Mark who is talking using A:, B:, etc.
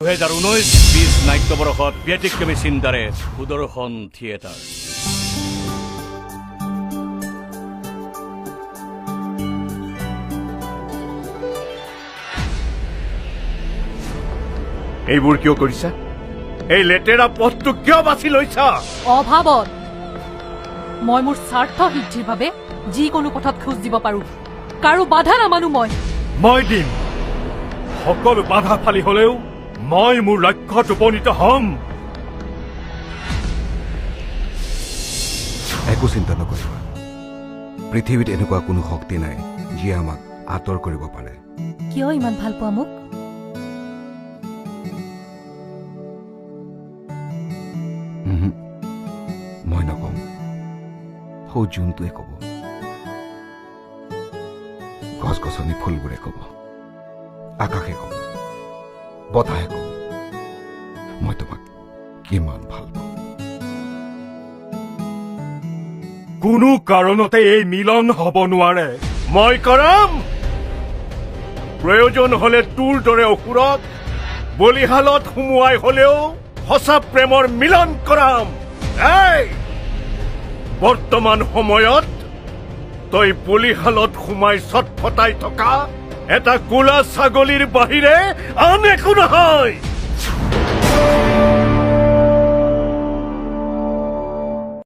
A: 2019-20 নাট্যবৰ্ষত ব্যতিক্ৰমী চিন্তাৰে সুদৰ্শন থিয়েটাৰ।
B: এইবোৰ কিয় কৰিছা? এই লেতেৰা পথটো কিয় বাছি লৈছা?
C: অভাৱত মই মোৰ স্বাৰ্থ সিদ্ধিৰ বাবে যিকোনো পথত খোজ দিব পাৰো, কাৰো বাধা নামানো।
B: মই দিম সকলো বাধা ফালি হলেও মই মোৰ লক্ষ্যত উপনীত হম।
D: একো চিন্তা নকৰিবা, পৃথিৱীত এনেকুৱা কোনো শক্তি নাই যিয়ে আমাক আঁতৰ কৰিব পাৰে।
C: কিয় ইমান ভাল পোৱা মোক?
D: মই নকম, সৌ জোনটোৱে কব, গছ গছনি ফুলবোৰে কব, আকাশে কব, বতাহে কব, মই তোমাক কিমান ভাল পাওঁ।
B: কোনো কাৰণতে এই মিলন হব নোৱাৰে। মই কৰাম। প্ৰয়োজন হলে তোৰ দৰে অসুৰক বলিহালত সুমুৱাই হলেও সঁচা প্ৰেমৰ মিলন কৰাম। বৰ্তমান সময়ত তই বলিহালত সোমাই ছটফটাই থকা এটা কোলা ছাগলীৰ বাহিৰে আন একো নহয়।